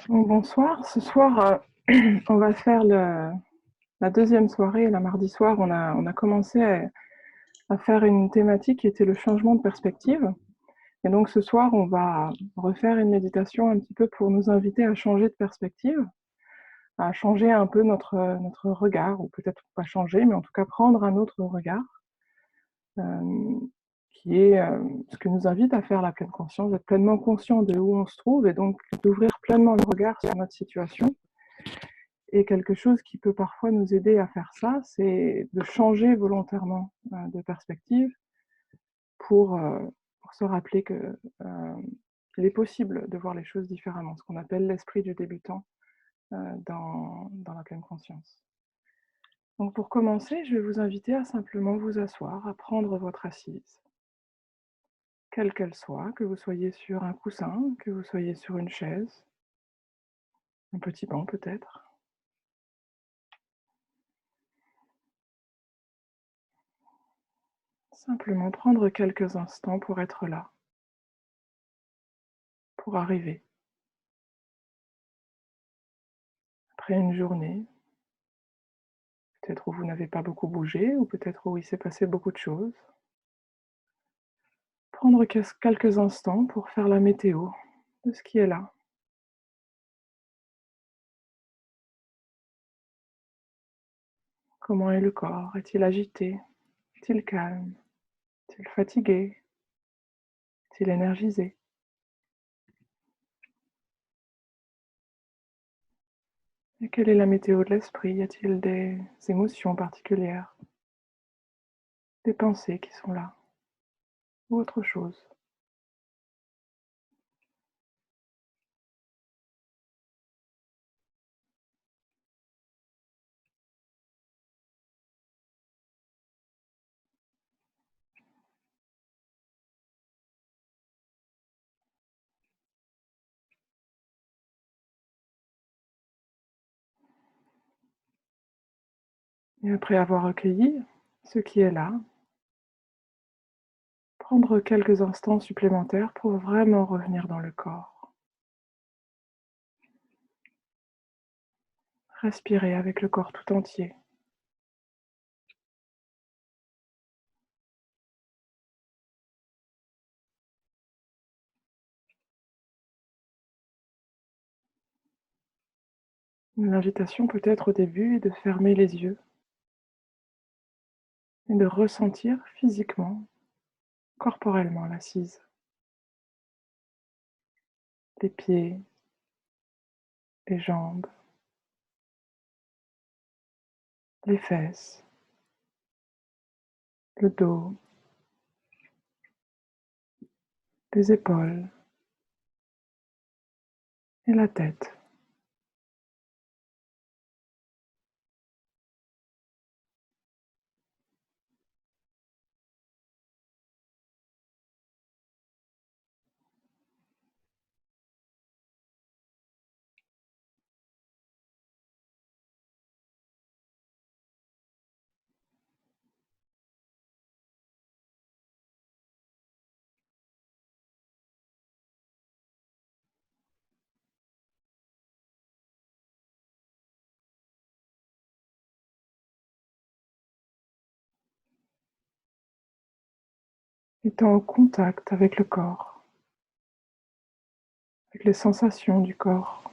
Bon, bonsoir. Ce soir, on va faire la deuxième soirée. La mardi soir, on a commencé à faire une thématique qui était le changement de perspective. Et donc ce soir, on va refaire une méditation un petit peu pour nous inviter à changer de perspective, à changer un peu notre regard, ou peut-être pas changer, mais en tout cas prendre un autre regard, qui est ce que nous invite à faire la pleine conscience, d'être pleinement conscient de où on se trouve et donc d'ouvrir pleinement le regard sur notre situation. Et quelque chose qui peut parfois nous aider à faire ça, c'est de changer volontairement de perspective pour, pour se rappeler que qu'il est possible de voir les choses différemment, ce qu'on appelle l'esprit du débutant dans la pleine conscience. Donc pour commencer, je vais vous inviter à simplement vous asseoir, à prendre votre assise, quelle qu'elle soit, que vous soyez sur un coussin, que vous soyez sur une chaise, un petit banc peut-être. Simplement prendre quelques instants pour être là, pour arriver. Après une journée, peut-être où vous n'avez pas beaucoup bougé, ou peut-être où il s'est passé beaucoup de choses. Prendre quelques instants pour faire la météo de ce qui est là. Comment est le corps? Est-il agité? Est-il calme? Est-il fatigué? Est-il énergisé? Et quelle est la météo de l'esprit? Y a-t-il des émotions particulières? Des pensées qui sont là? Ou autre chose? Et après avoir accueilli ce qui est là, prendre quelques instants supplémentaires pour vraiment revenir dans le corps. Respirer avec le corps tout entier. L'invitation peut-être au début est de fermer les yeux et de ressentir physiquement, corporellement l'assise. Les pieds, les jambes, les fesses, le dos, les épaules et la tête. Étant au contact avec le corps, avec les sensations du corps.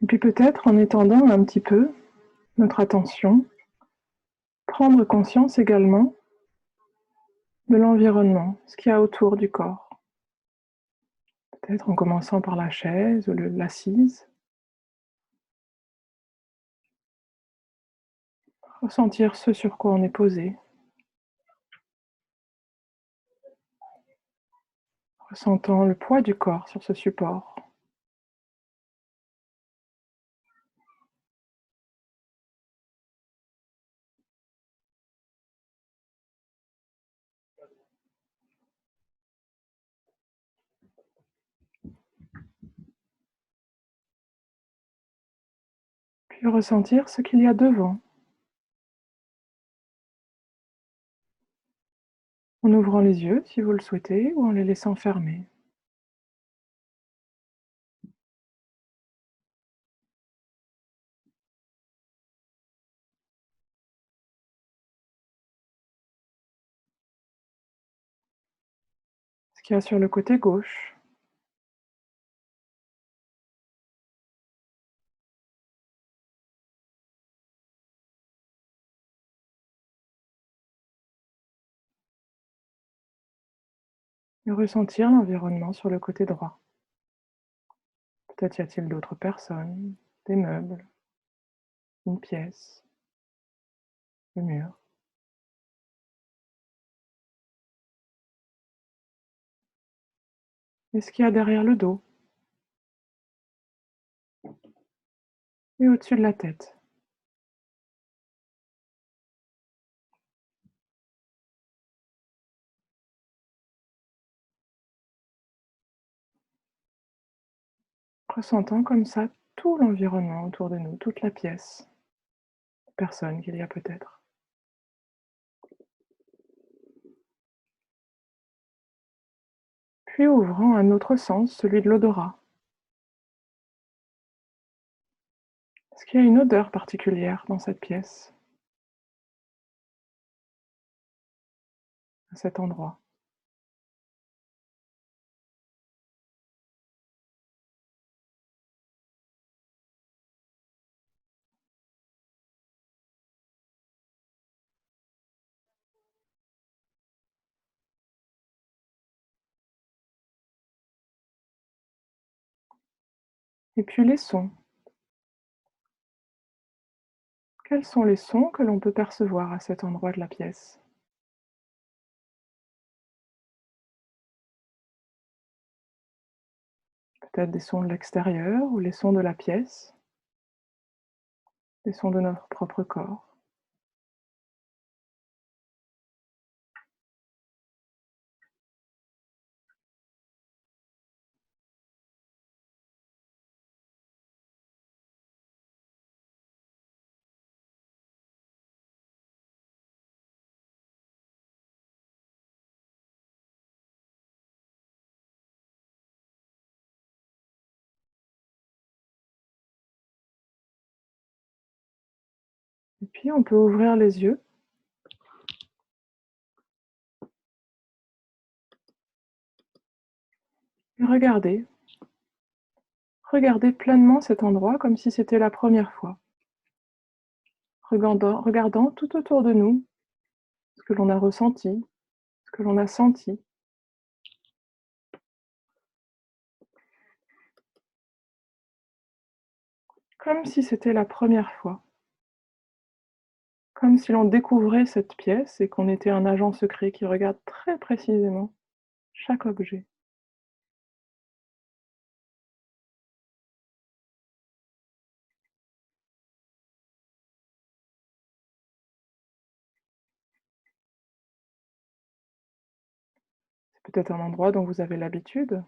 Et puis peut-être en étendant un petit peu notre attention, prendre conscience également de l'environnement, ce qu'il y a autour du corps. Peut-être en commençant par la chaise ou l'assise. Ressentir ce sur quoi on est posé. ressentant le poids du corps sur ce support. Puis ressentir ce qu'il y a devant, en ouvrant les yeux si vous le souhaitez ou en les laissant fermés. Ce qu'il y a sur le côté gauche, et ressentir l'environnement sur le côté droit. Peut-être y a-t-il d'autres personnes, des meubles, une pièce, le mur. Et ce qu'il y a derrière le dos et au-dessus de la tête. Ressentant comme ça tout l'environnement autour de nous, toute la pièce, les personnes qu'il y a peut-être. Puis ouvrant un autre sens, celui de l'odorat. Est-ce qu'il y a une odeur particulière dans cette pièce, à cet endroit? Et puis les sons. Quels sont les sons que l'on peut percevoir à cet endroit de la pièce? Peut-être des sons de l'extérieur ou les sons de la pièce, des sons de notre propre corps. Et puis on peut ouvrir les yeux et regarder pleinement cet endroit comme si c'était la première fois. Regardant tout autour de nous ce que l'on a ressenti, ce que l'on a senti. Comme si c'était la première fois. Comme si l'on découvrait cette pièce et qu'on était un agent secret qui regarde très précisément chaque objet. C'est peut-être un endroit dont vous avez l'habitude.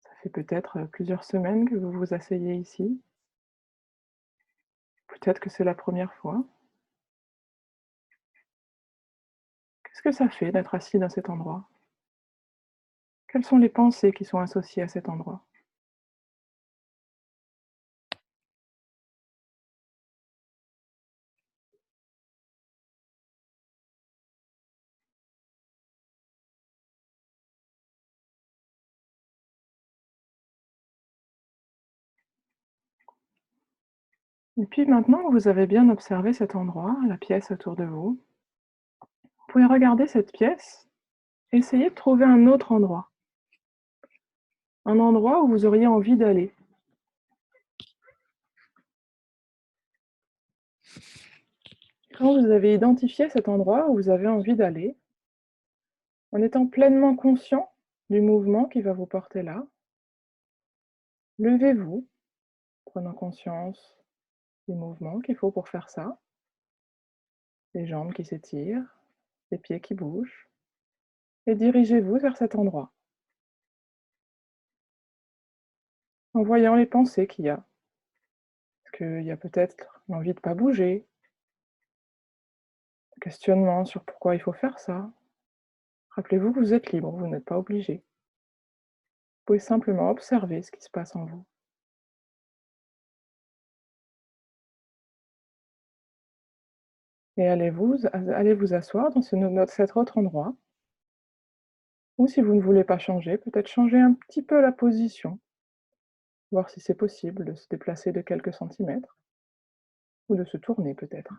Ça fait peut-être plusieurs semaines que vous vous asseyez ici. Peut-être que c'est la première fois. Qu'est-ce que ça fait d'être assis dans cet endroit? Quelles sont les pensées qui sont associées à cet endroit? Et puis maintenant que vous avez bien observé cet endroit, la pièce autour de vous, vous pouvez regarder cette pièce et essayer de trouver un endroit où vous auriez envie d'aller. Quand vous avez identifié cet endroit où vous avez envie d'aller, en étant pleinement conscient du mouvement qui va vous porter là. Levez-vous, prenant conscience des mouvements qu'il faut pour faire ça. Les jambes qui s'étirent, les pieds qui bougent. Et dirigez-vous vers cet endroit, en voyant les pensées qu'il y a. Parce qu'il y a peut-être l'envie de ne pas bouger, questionnement sur pourquoi il faut faire ça. Rappelez-vous que vous êtes libre, vous n'êtes pas obligé. Vous pouvez simplement observer ce qui se passe en vous. Et allez vous asseoir dans cet autre endroit. Ou si vous ne voulez pas changer, peut-être changer un petit peu la position. Voir si c'est possible de se déplacer de quelques centimètres. Ou de se tourner peut-être.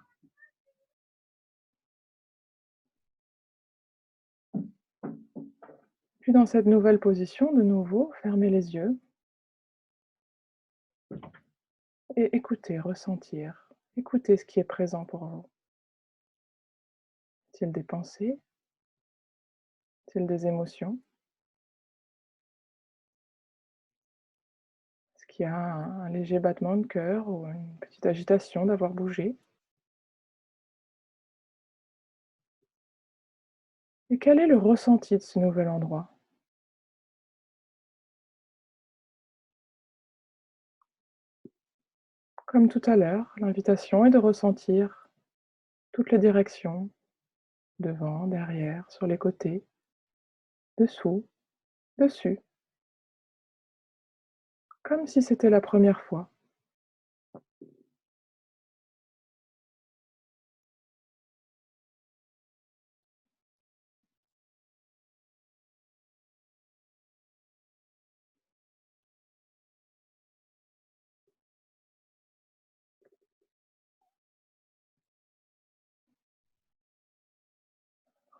Puis dans cette nouvelle position, de nouveau, fermez les yeux. Et écoutez, ressentir. Écoutez ce qui est présent pour vous. Est-il des pensées? Est-il des émotions? Est-ce qu'il y a un léger battement de cœur ou une petite agitation d'avoir bougé? Et quel est le ressenti de ce nouvel endroit? Comme tout à l'heure, l'invitation est de ressentir toutes les directions, devant, derrière, sur les côtés, dessous, dessus, comme si c'était la première fois.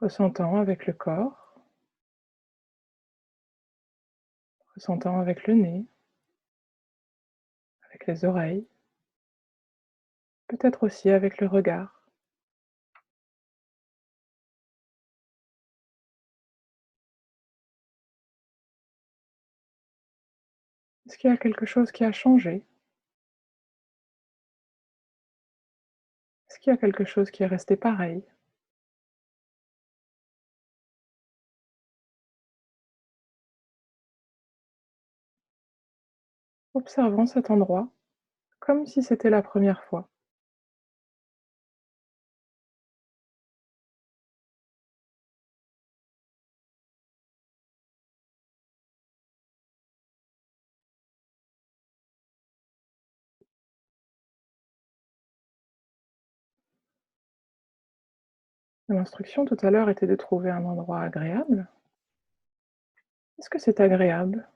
Ressentant avec le corps, ressentant avec le nez, avec les oreilles, peut-être aussi avec le regard. Est-ce qu'il y a quelque chose qui a changé? Est-ce qu'il y a quelque chose qui est resté pareil? Observons cet endroit comme si c'était la première fois. L'instruction tout à l'heure était de trouver un endroit agréable. Est-ce que c'est agréable?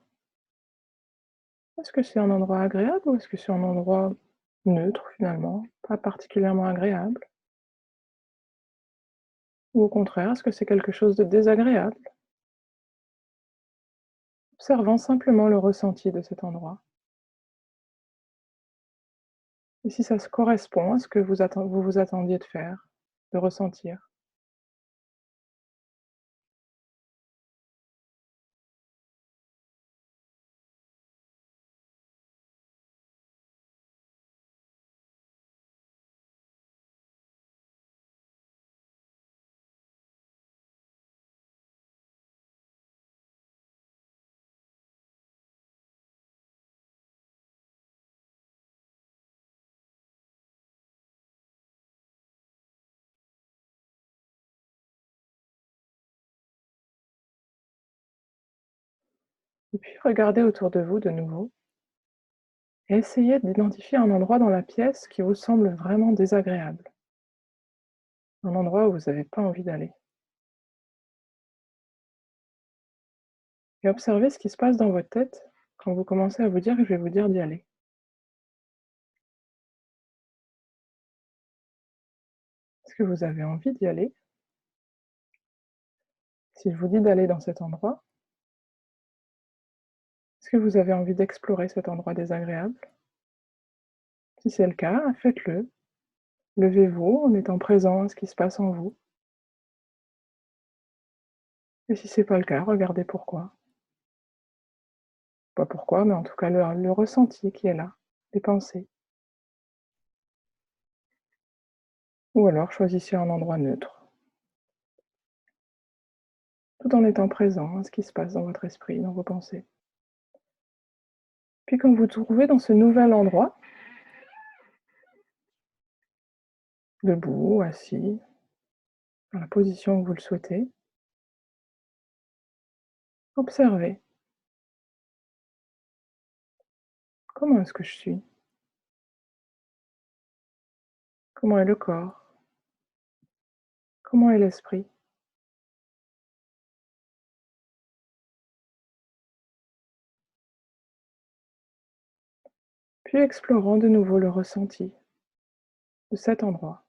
Est-ce que c'est un endroit agréable ou est-ce que c'est un endroit neutre finalement, pas particulièrement agréable? Ou au contraire, est-ce que c'est quelque chose de désagréable? Observant simplement le ressenti de cet endroit. Et si ça se correspond à ce que vous vous attendiez de faire, de ressentir. Et puis regardez autour de vous de nouveau et essayez d'identifier un endroit dans la pièce qui vous semble vraiment désagréable. Un endroit où vous n'avez pas envie d'aller. Et observez ce qui se passe dans votre tête quand vous commencez à vous dire: «Je vais vous dire d'y aller». Est-ce que vous avez envie d'y aller? Si je vous dis d'aller dans cet endroit, est-ce que vous avez envie d'explorer cet endroit désagréable? Si c'est le cas, faites-le. Levez-vous en étant présent à ce qui se passe en vous. Et si c'est pas le cas, regardez pourquoi. Pas pourquoi, mais en tout cas le ressenti qui est là, les pensées. Ou alors choisissez un endroit neutre, tout en étant présent à ce qui se passe dans votre esprit, dans vos pensées. Puis quand vous vous trouvez dans ce nouvel endroit, debout, assis, dans la position que vous le souhaitez, observez. Comment est-ce que je suis? Comment est le corps? Comment est l'esprit? Puis explorons de nouveau le ressenti de cet endroit,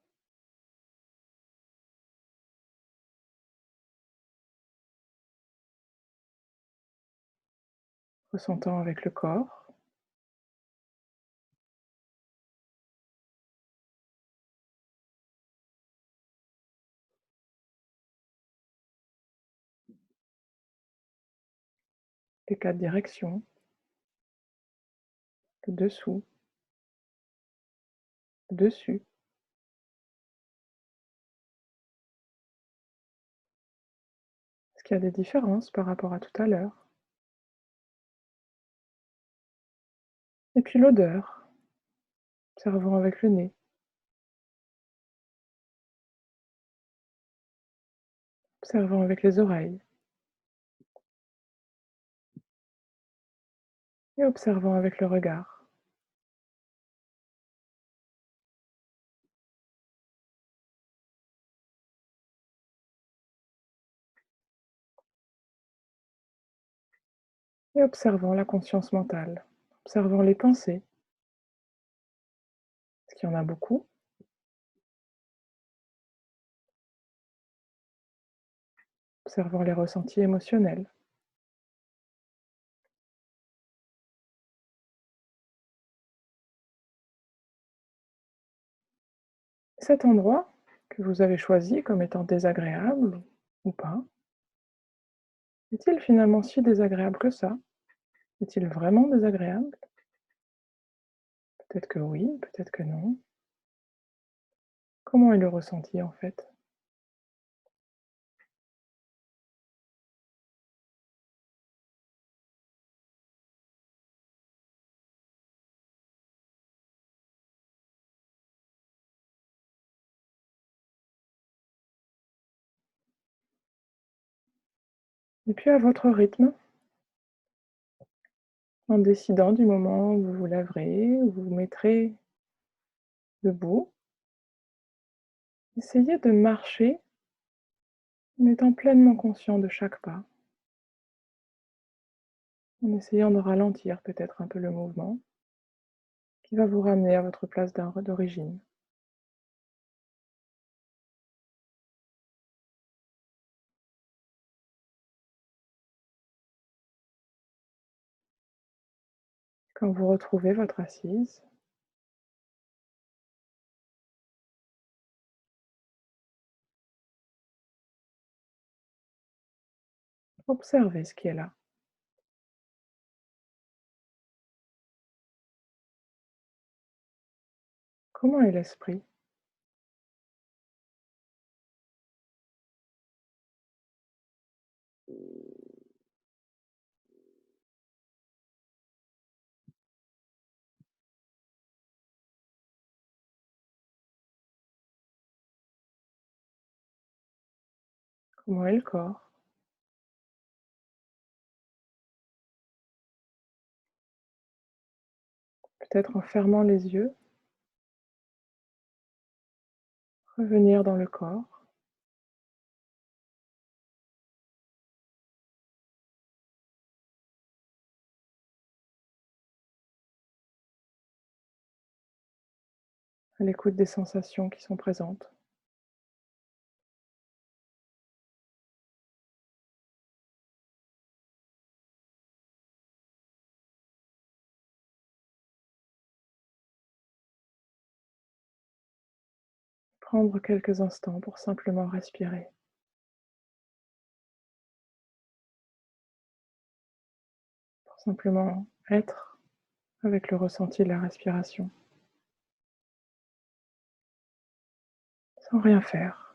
ressentant avec le corps, les quatre directions, le dessous, le dessus. Est-ce qu'il y a des différences par rapport à tout à l'heure? Et puis l'odeur, observons avec le nez, observons avec les oreilles et observons avec le regard. Et observons la conscience mentale, observons les pensées. Est-ce qu'il y en a beaucoup? Observons les ressentis émotionnels. Cet endroit que vous avez choisi comme étant désagréable ou pas, est-il finalement si désagréable que ça? Est-il vraiment désagréable? Peut-être que oui, peut-être que non. Comment est le ressenti en fait? Et puis à votre rythme, en décidant du moment où vous vous lèverez, où vous vous mettrez debout, essayez de marcher en étant pleinement conscient de chaque pas, en essayant de ralentir peut-être un peu le mouvement qui va vous ramener à votre place d'origine. Quand vous retrouvez votre assise, observez ce qui est là. Comment est l'esprit? Comment est le corps? Peut-être en fermant les yeux, revenir dans le corps, à l'écoute des sensations qui sont présentes. Prendre quelques instants pour simplement respirer. simplement être avec le ressenti de la respiration, sans rien faire.